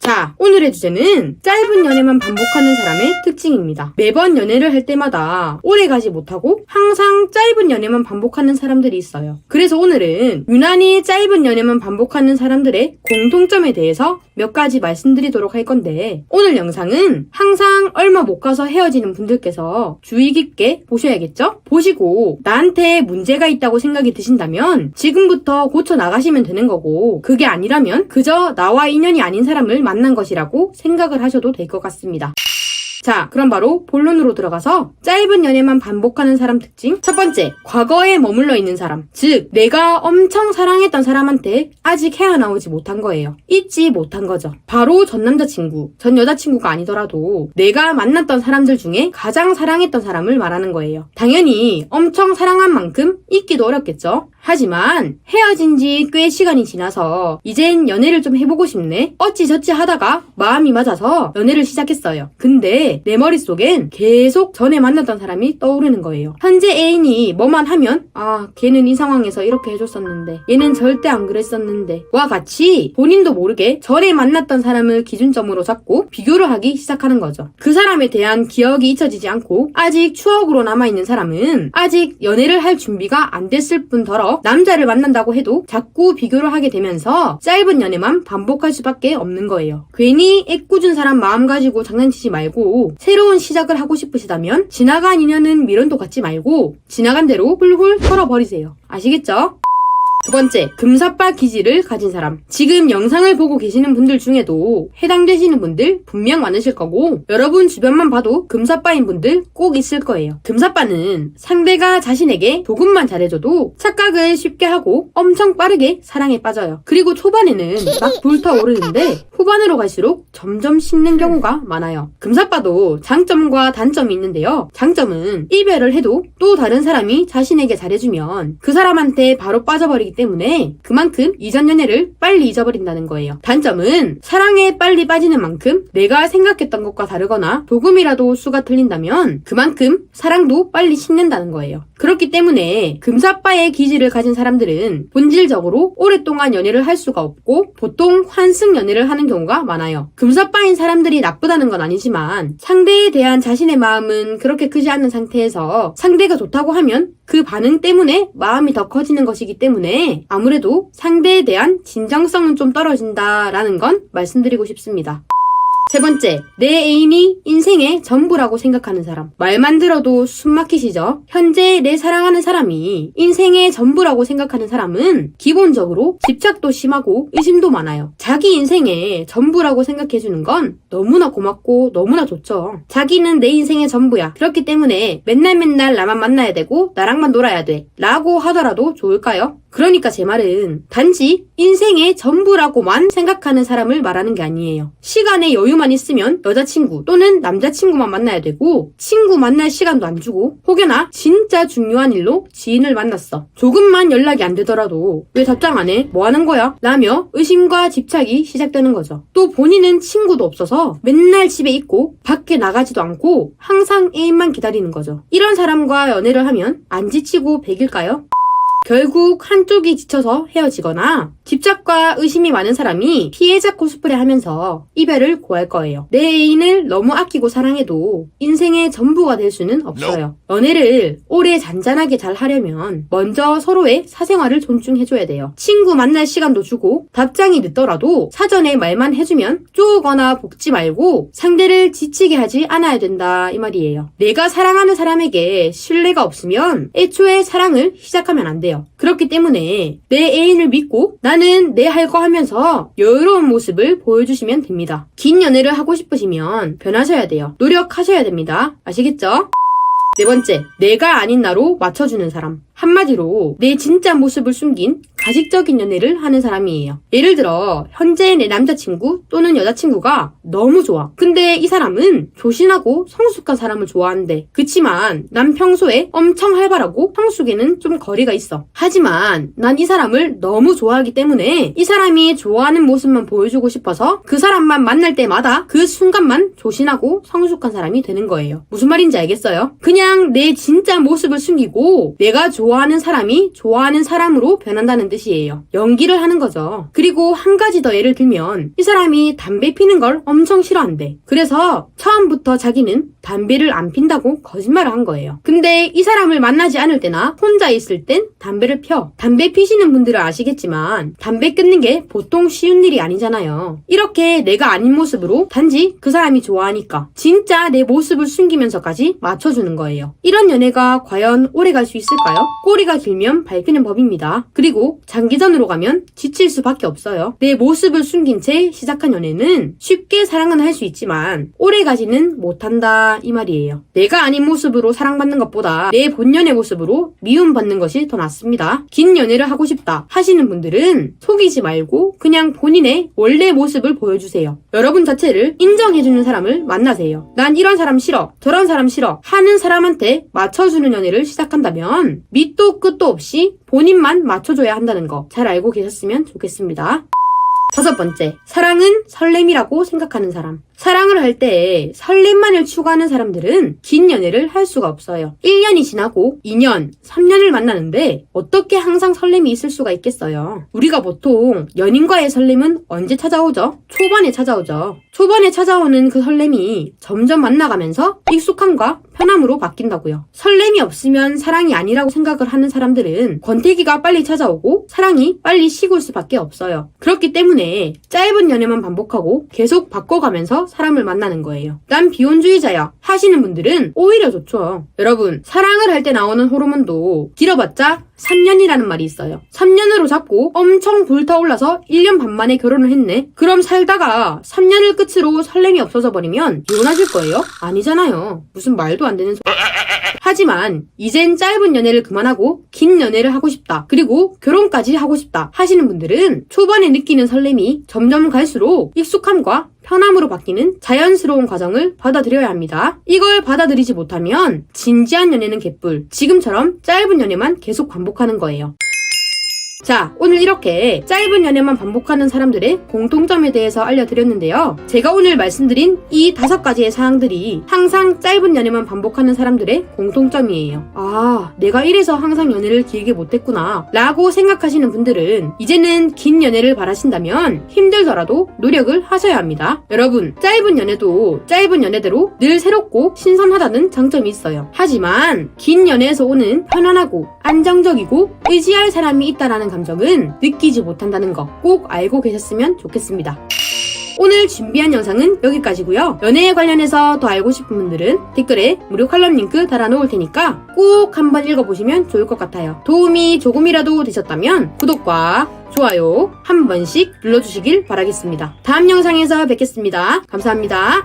자, 오늘의 주제는 짧은 연애만 반복하는 사람의 특징입니다. 매번 연애를 할 때마다 오래가지 못하고 항상 짧은 연애만 반복하는 사람들이 있어요. 그래서 오늘은 유난히 짧은 연애만 반복하는 사람들의 공통점에 대해서 몇 가지 말씀드리도록 할 건데, 오늘 영상은 항상 얼마 못 가서 헤어지는 분들께서 주의 깊게 보셔야겠죠? 보시고 나한테 문제가 있다고 생각이 드신다면 지금부터 고쳐 나가시면 되는 거고, 그게 아니라면 그저 나와 인연이 아닌 사람을 만난 것이라고 생각을 하셔도 될 것 같습니다. 자, 그럼 바로 본론으로 들어가서 짧은 연애만 반복하는 사람 특징. 첫 번째, 과거에 머물러 있는 사람. 즉, 내가 엄청 사랑했던 사람한테 아직 헤어나오지 못한 거예요. 잊지 못한 거죠. 바로 전 남자친구, 전 여자친구가 아니더라도 내가 만났던 사람들 중에 가장 사랑했던 사람을 말하는 거예요. 당연히 엄청 사랑한 만큼 잊기도 어렵겠죠. 하지만 헤어진 지 꽤 시간이 지나서 이젠 연애를 좀 해보고 싶네? 어찌저찌 하다가 마음이 맞아서 연애를 시작했어요. 근데 내 머릿속엔 계속 전에 만났던 사람이 떠오르는 거예요. 현재 애인이 뭐만 하면 걔는 이 상황에서 이렇게 해줬었는데, 얘는 절대 안 그랬었는데 와 같이 본인도 모르게 전에 만났던 사람을 기준점으로 잡고 비교를 하기 시작하는 거죠. 그 사람에 대한 기억이 잊혀지지 않고 아직 추억으로 남아있는 사람은 아직 연애를 할 준비가 안 됐을 뿐더러 남자를 만난다고 해도 자꾸 비교를 하게 되면서 짧은 연애만 반복할 수밖에 없는 거예요. 괜히 애꿎은 사람 마음 가지고 장난치지 말고 새로운 시작을 하고 싶으시다면 지나간 인연은 미련도 갖지 말고 지나간 대로 훌훌 털어버리세요. 아시겠죠? 두 번째, 금사빠 기질을 가진 사람. 지금 영상을 보고 계시는 분들 중에도 해당되시는 분들 분명 많으실 거고, 여러분 주변만 봐도 금사빠인 분들 꼭 있을 거예요. 금사빠는 상대가 자신에게 조금만 잘해줘도 착각을 쉽게 하고 엄청 빠르게 사랑에 빠져요. 그리고 초반에는 막 불타오르는데 후반으로 갈수록 점점 식는 경우가 많아요. 금사빠도 장점과 단점이 있는데요. 장점은 이별을 해도 또 다른 사람이 자신에게 잘해주면 그 사람한테 바로 빠져버리기 때문에 그만큼 이전 연애를 빨리 잊어버린다는 거예요. 단점은 사랑에 빨리 빠지는 만큼 내가 생각했던 것과 다르거나 조금이라도 수가 틀린다면 그만큼 사랑도 빨리 식는다는 거예요. 그렇기 때문에 금사빠의 기질을 가진 사람들은 본질적으로 오랫동안 연애를 할 수가 없고 보통 환승 연애를 하는 경우가 많아요. 금사빠인 사람들이 나쁘다는 건 아니지만 상대에 대한 자신의 마음은 그렇게 크지 않는 상태에서 상대가 좋다고 하면 그 반응 때문에 마음이 더 커지는 것이기 때문에 아무래도 상대에 대한 진정성은 좀 떨어진다라는 건 말씀드리고 싶습니다. 세 번째, 내 애인이 인생의 전부라고 생각하는 사람. 말만 들어도 숨 막히시죠? 현재 내 사랑하는 사람이 인생의 전부라고 생각하는 사람은 기본적으로 집착도 심하고 의심도 많아요. 자기 인생의 전부라고 생각해주는 건 너무나 고맙고 너무나 좋죠. 자기는 내 인생의 전부야. 그렇기 때문에 맨날 나만 만나야 되고 나랑만 놀아야 돼. 라고 하더라도 좋을까요? 그러니까 제 말은 단지 인생의 전부라고만 생각하는 사람을 말하는 게 아니에요. 시간의 여유만 있으면 여자친구 또는 남자친구만 만나야 되고 친구 만날 시간도 안 주고, 혹여나 진짜 중요한 일로 지인을 만났어. 조금만 연락이 안 되더라도 왜 답장 안 해? 뭐 하는 거야? 라며 의심과 집착이 시작되는 거죠. 또 본인은 친구도 없어서 맨날 집에 있고 밖에 나가지도 않고 항상 애인만 기다리는 거죠. 이런 사람과 연애를 하면 안 지치고 백일까요? 결국 한쪽이 지쳐서 헤어지거나 집착과 의심이 많은 사람이 피해자 코스프레 하면서 이별을 고할 거예요. 내 애인을 너무 아끼고 사랑해도 인생의 전부가 될 수는 없어요. 연애를 오래 잔잔하게 잘 하려면 먼저 서로의 사생활을 존중해줘야 돼요. 친구 만날 시간도 주고 답장이 늦더라도 사전에 말만 해주면 쪼거나 볶지 말고 상대를 지치게 하지 않아야 된다, 이 말이에요. 내가 사랑하는 사람에게 신뢰가 없으면 애초에 사랑을 시작하면 안 돼요. 그렇기 때문에 내 애인을 믿고 나는 내 할 거 하면서 여유로운 모습을 보여주시면 됩니다. 긴 연애를 하고 싶으시면 변하셔야 돼요. 노력하셔야 됩니다. 아시겠죠? 네 번째, 내가 아닌 나로 맞춰주는 사람. 한마디로 내 진짜 모습을 숨긴 가식적인 연애를 하는 사람이에요. 예를 들어 현재 내 남자친구 또는 여자친구가 너무 좋아. 근데 이 사람은 조신하고 성숙한 사람을 좋아한대. 그치만 난 평소에 엄청 활발하고 성숙에는 좀 거리가 있어. 하지만 난 이 사람을 너무 좋아하기 때문에 이 사람이 좋아하는 모습만 보여주고 싶어서 그 사람만 만날 때마다 그 순간만 조신하고 성숙한 사람이 되는 거예요. 무슨 말인지 알겠어요? 그냥 내 진짜 모습을 숨기고 내가 좋아하는 좋아하는 사람이 좋아하는 사람으로 변한다는 뜻이에요. 연기를 하는 거죠. 그리고 한 가지 더 예를 들면 이 사람이 담배 피는 걸 엄청 싫어한대. 그래서 처음부터 자기는 담배를 안 핀다고 거짓말을 한 거예요. 근데 이 사람을 만나지 않을 때나 혼자 있을 땐 담배를 펴. 담배 피시는 분들은 아시겠지만 담배 끊는 게 보통 쉬운 일이 아니잖아요. 이렇게 내가 아닌 모습으로 단지 그 사람이 좋아하니까 진짜 내 모습을 숨기면서까지 맞춰주는 거예요. 이런 연애가 과연 오래 갈 수 있을까요? 꼬리가 길면 밟히는 법입니다. 그리고 장기전으로 가면 지칠 수밖에 없어요. 내 모습을 숨긴 채 시작한 연애는 쉽게 사랑은 할 수 있지만 오래 가지는 못한다 이 말이에요. 내가 아닌 모습으로 사랑받는 것보다 내 본연의 모습으로 미움받는 것이 더 낫습니다. 긴 연애를 하고 싶다 하시는 분들은 속이지 말고 그냥 본인의 원래 모습을 보여주세요. 여러분 자체를 인정해주는 사람을 만나세요. 난 이런 사람 싫어, 저런 사람 싫어 하는 사람한테 맞춰주는 연애를 시작한다면 밑도 끝도 없이 본인만 맞춰줘야 한다는 거 잘 알고 계셨으면 좋겠습니다. 5번째, 사랑은 설렘이라고 생각하는 사람. 사랑을 할 때 설렘만을 추구하는 사람들은 긴 연애를 할 수가 없어요. 1년이 지나고 2년, 3년을 만나는데 어떻게 항상 설렘이 있을 수가 있겠어요. 우리가 보통 연인과의 설렘은 언제 찾아오죠? 초반에 찾아오죠. 초반에 찾아오는 그 설렘이 점점 만나가면서 익숙함과 편함으로 바뀐다고요. 설렘이 없으면 사랑이 아니라고 생각을 하는 사람들은 권태기가 빨리 찾아오고 사랑이 빨리 식을 수밖에 없어요. 그렇기 때문에 짧은 연애만 반복하고 계속 바꿔가면서 사람을 만나는 거예요. 난 비혼주의자야 하시는 분들은 오히려 좋죠. 여러분, 사랑을 할 때 나오는 호르몬도 길어봤자 3년이라는 말이 있어요. 3년으로 잡고 엄청 불타올라서 1년 반 만에 결혼을 했네? 그럼 살다가 3년을 끝으로 설렘이 없어져 버리면 이혼하실 거예요? 아니잖아요. 무슨 말도 안 되는 하지만 이젠 짧은 연애를 그만하고 긴 연애를 하고 싶다. 그리고 결혼까지 하고 싶다 하시는 분들은 초반에 느끼는 설렘이 점점 갈수록 익숙함과 편함으로 바뀌는 자연스러운 과정을 받아들여야 합니다. 이걸 받아들이지 못하면 진지한 연애는 개뿔, 지금처럼 짧은 연애만 계속 반복하는 거예요. 자, 오늘 이렇게 짧은 연애만 반복하는 사람들의 공통점에 대해서 알려드렸는데요. 제가 오늘 말씀드린 이 5가지의 사항들이 항상 짧은 연애만 반복하는 사람들의 공통점이에요. 아, 내가 이래서 항상 연애를 길게 못했구나 라고 생각하시는 분들은 이제는 긴 연애를 바라신다면 힘들더라도 노력을 하셔야 합니다. 여러분, 짧은 연애도 짧은 연애대로 늘 새롭고 신선하다는 장점이 있어요. 하지만 긴 연애에서 오는 편안하고 안정적이고 의지할 사람이 있다라는 감정은 느끼지 못한다는 거 꼭 알고 계셨으면 좋겠습니다. 오늘 준비한 영상은 여기까지고요. 연애에 관련해서 더 알고 싶은 분들은 댓글에 무료 칼럼 링크 달아놓을 테니까 꼭 한번 읽어보시면 좋을 것 같아요. 도움이 조금이라도 되셨다면 구독과 좋아요 한 번씩 눌러주시길 바라겠습니다. 다음 영상에서 뵙겠습니다. 감사합니다.